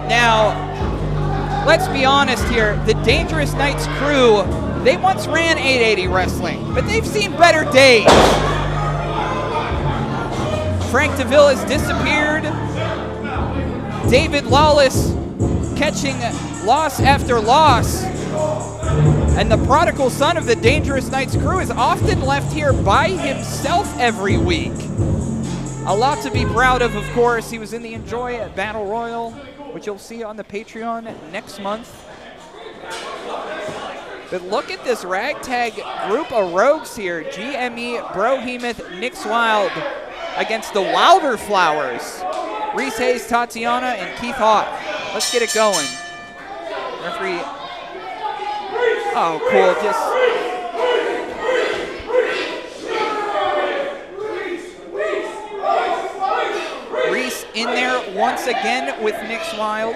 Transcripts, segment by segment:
Now, let's be honest here. The Dangerous Knights crew, they once ran 880 Wrestling, but they've seen better days. Frank DeVille has disappeared. David Lawless catching loss after loss. And the prodigal son of the Dangerous Knights crew is often left here by himself every week. A lot to be proud of course. He was in the Enjoy Battle Royal, which you'll see on the Patreon next month. But look at this ragtag group of rogues here. GME, Brohemoth, Nix Wilde against the Wilder Flowers. Reese Hayes, Tatiana, and Keith Haught. Let's get it going. Referee. Oh, cool. Reese in there once again with Nix Wilde.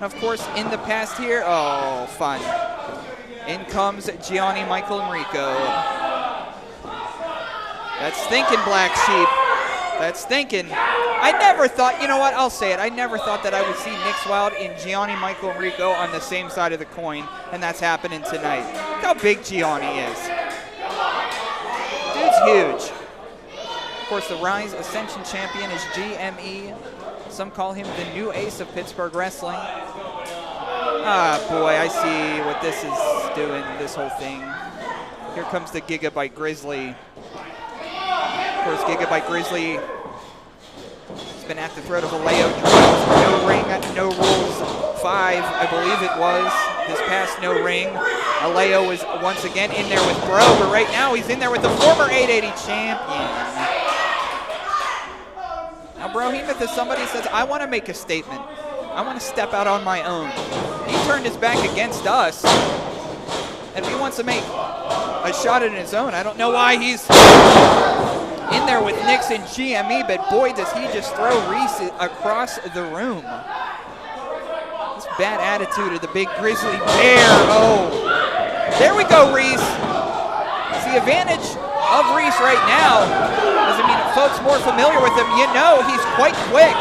Of course, in the past here. Oh, fun. In comes Gianni Emricko. That's thinking, Black Sheep. That's thinking. I never thought, you know what, I'll say it. I never thought that I would see Nix Wilde and Gianni Emricko on the same side of the coin, and that's happening tonight. Look how big Gianni is. Dude's huge. Of course, the Rise Ascension champion is GME. Some call him the new ace of Pittsburgh wrestling. Ah, boy, I see what this is doing, this whole thing. Here comes the Gigabyte Grizzly. Of course, Gigabyte Grizzly has been at the throat of Aleo Dreams. No ring, no rules 5, I believe it was. This past no ring. Aleo was once again in there with Bro, but right now he's in there with the former 880 champion. Now, Brohemoth is somebody who says, I want to make a statement. I want to step out on my own. He turned his back against us, and if he wants to make a shot at his own, I don't know why he's in there with Nix and GME, but boy, does he just throw Reese across the room. This bad attitude of the big grizzly bear. Oh, there we go, Reese. It's the advantage of Reese right now. Doesn't mean folks more familiar with him, you know he's quite quick.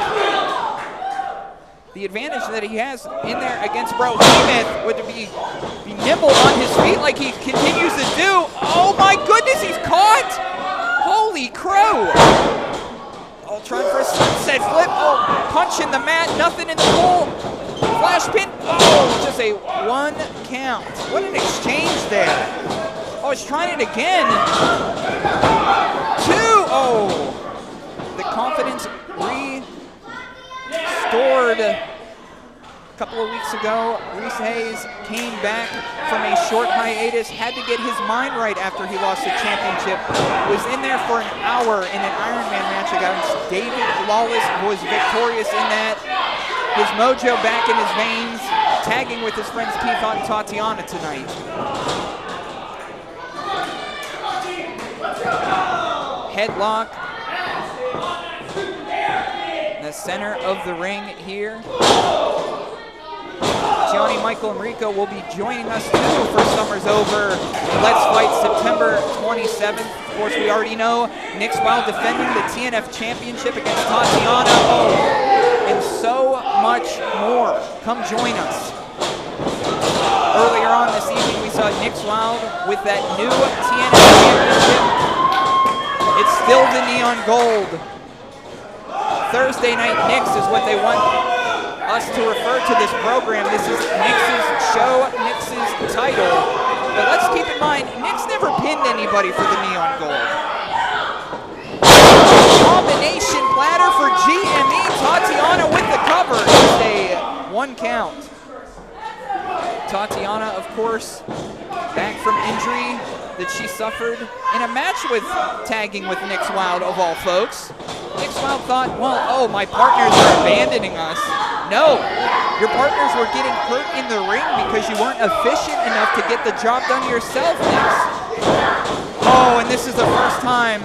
The advantage that he has in there against Brohemoth would be nimble on his feet like he continues to do. Oh my goodness, he's caught! Holy crow! Oh, trying for a sunset flip. Oh, punch in the mat, nothing in the hole. Flash pin. Oh, just a 1 count. What an exchange there. Oh, he's trying it again. 2. Oh, the confidence restored. A couple of weeks ago, Reese Hayes came back from a short hiatus, had to get his mind right after he lost the championship. Was in there for an hour in an Ironman match against David Lawless, was victorious in that. His mojo back in his veins, tagging with his friends Keith Haught and Tatiana tonight. Headlock. In the center of the ring here. Gianni Emricko will be joining us too for Summer's Over. Let's Fight September 27th. Of course, we already know Nix Wilde defending the TNF Championship against Tatiana. Oh, and so much more. Come join us. Earlier on this evening, we saw Nix Wilde with that new TNF Championship. It's still the neon gold. Thursday Night Nix is what they want us to refer to this program. This is Nix's show, Nix's title. But let's keep in mind, Nix never pinned anybody for the neon gold. Combination platter for GME. Tatiana with the cover. Just a 1 count. Tatiana, of course, back from injury that she suffered in a match with tagging with Nix Wilde, of all folks. Nix Wilde thought, well, oh, my partners are abandoning us. No, your partners were getting hurt in the ring because you weren't efficient enough to get the job done yourself, Nix. Oh, and this is the first time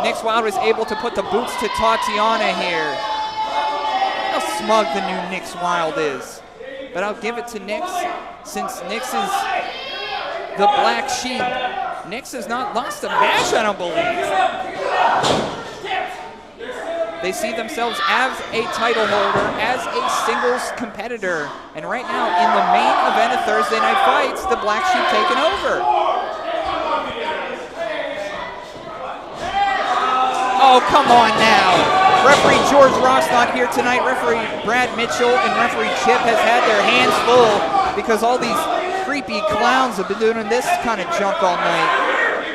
Nix Wilde was able to put the boots to Tatiana here. How smug the new Nix Wilde is. But I'll give it to Nix, since Nix is the black sheep. Nix has not lost a match, I don't believe. They see themselves as a title holder, as a singles competitor. And right now, in the main event of Thursday Night Fights, the Black Sheep taking over. Oh, come on now. Referee George Ross not here tonight. Referee Brad Mitchell and referee Chip has had their hands full because all these creepy clowns have been doing this kind of junk all night.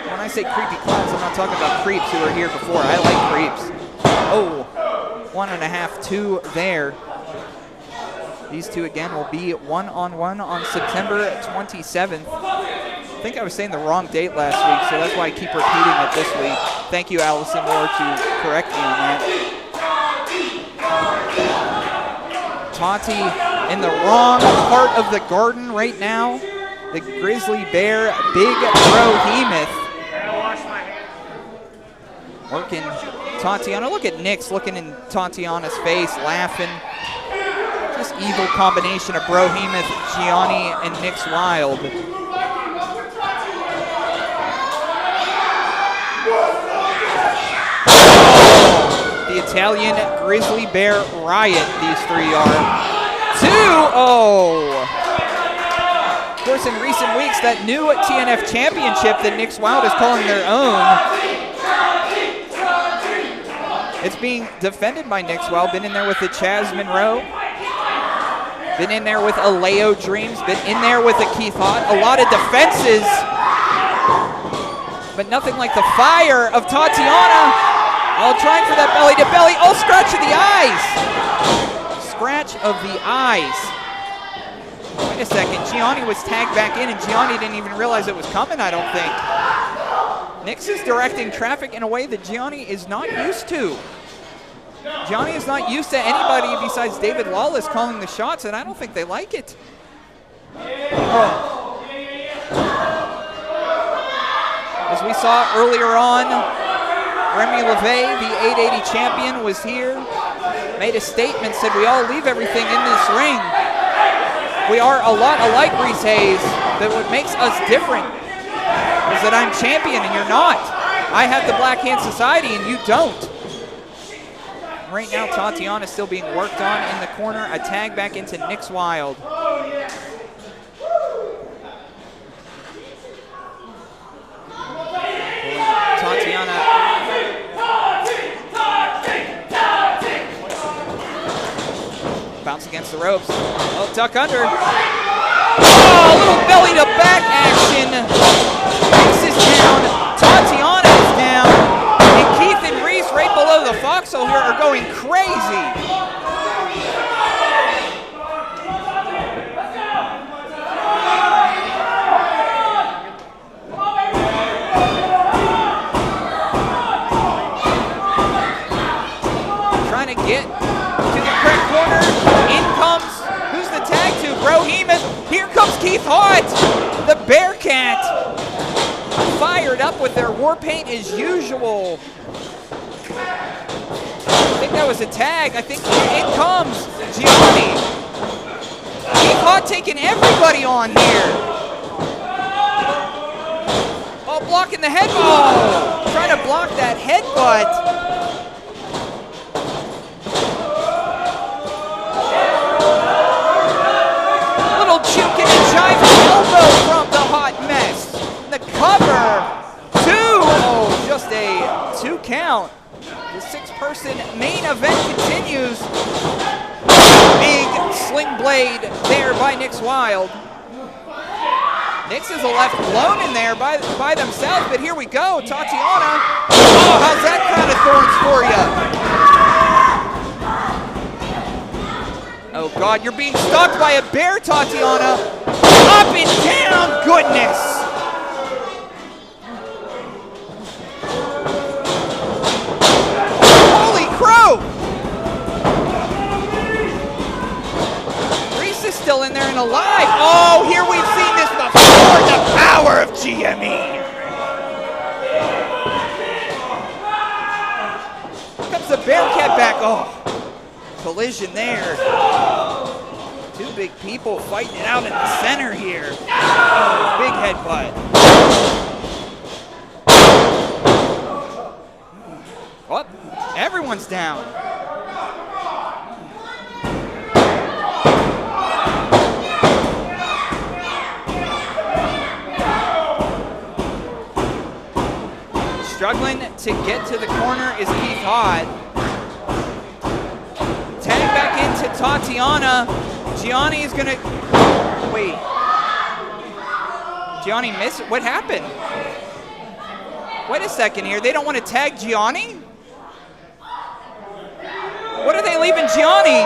When I say creepy clowns, I'm not talking about creeps who were here before. I like creeps. Oh, 1.5, 2 there. These two again will be one-on-one on September 27th. I think I was saying the wrong date last week, so that's why I keep repeating it this week. Thank you, Allison Moore, to correct me on that. Tati in the wrong part of the garden right now. The Grizzly Bear, Big Brohemoth. Working Tatiana. Look at Nix looking in Tatiana's face, laughing. Just evil combination of Brohemoth, Gianni, and Nix Wilde. The Italian Grizzly Bear Riot, these three are. 2! Oh! Of course, in recent weeks, that new TNF championship that Nix Wilde is calling their own, it's being defended by Nix Wilde. Been in there with the Chaz Monroe. Been in there with a Leo Dreams. Been in there with a Keith Haught. A lot of defenses. But nothing like the fire of Tatiana. Oh, trying for that belly to belly. Oh, scratch of the eyes. Scratch of the eyes. Wait a second. Gianni was tagged back in, and Gianni didn't even realize it was coming, I don't think. Nix is directing traffic in a way that Gianni is not used to. Gianni is not used to anybody besides David Lawless calling the shots, and I don't think they like it. Oh. As we saw earlier on, Remy LeVay, the 880 champion, was here, made a statement, said we all leave everything in this ring. We are a lot alike, Reese Hayes, that what makes us different is that I'm champion and you're not. I have the Black Hand Society and you don't. Right now, Tatiana still being worked on in the corner. A tag back into Nix Wilde. Tatiana. Bounce against the ropes. Oh, duck under. Oh, a little belly to back action. Nix is down. Tatiana is down. And Keith and Reese right below the foxhole here are going crazy. Trying to get to the correct corner. In comes, who's the tag to? Brohemoth. Here comes Keith Haught, the Bearcat. Fired up with their war paint as usual. I think that was a tag. I think in comes Gianni. Keith Haught taking everybody on here. Oh, blocking the headbutt. Oh, trying to block that headbutt. Juking and jiving elbow from the Hot Mess. The cover, 2. Oh, just a 2 count. The 6-person main event continues. Big sling blade there by Nix Wilde. Nix is left alone in there by themselves, but here we go. Tatiana. Oh, how's that crown of thorns for you? Oh God, you're being stalked by a bear, Tatiana. Up and down, goodness. Holy crow. Reese is still in there and alive. Oh, here we've seen this before, the power of GME. Here comes the Bearcat back. Oh. Collision there. 2 big people fighting it out in the center here. Oh, big headbutt. Oh. Everyone's down. Struggling to get to the corner is Keith Haught. Tag back into Tatiana. Gianni is gonna, wait. Gianni missed, what happened? Wait a second here, they don't want to tag Gianni? What are they leaving Gianni?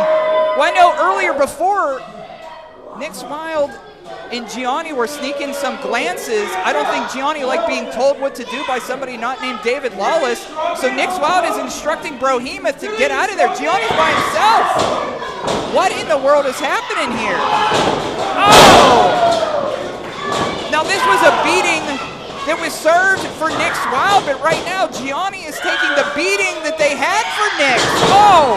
Well, I know earlier before, Nix Wilde and Gianni were sneaking some glances. I don't think Gianni liked being told what to do by somebody not named David Lawless. So Nix Wilde is instructing Brohemoth to get out of there. Gianni's by himself. What in the world is happening here? Oh! Now this was a beating that was served for Nix Wilde, but right now Gianni is taking the beating that they had for Nix. Oh!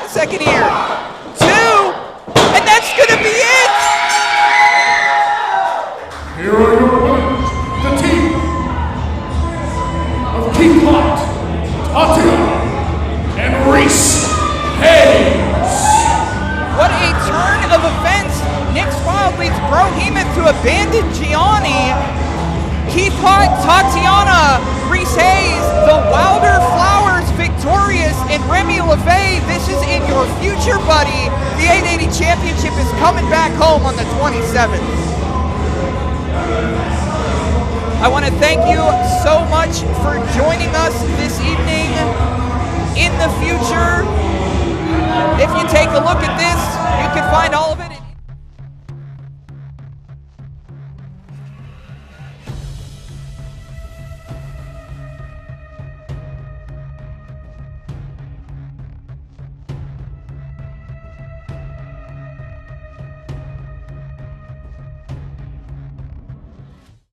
A second here. 2! And that's gonna be it! Here are your winners, the team of Keith Haught, Tatiana, and Reese Hayes. What a turn of events! Nix Wilde leads Brohemoth to abandon Gianni. Keith Haught, Tatiana, Reese Hayes, the Wilder Flowers victorious, and Remy LeVay, this is in your future, buddy. The 880 Championship is coming back home on the 27th. I want to thank you so much for joining us this evening. In the future, if you take a look at this, you can find all of it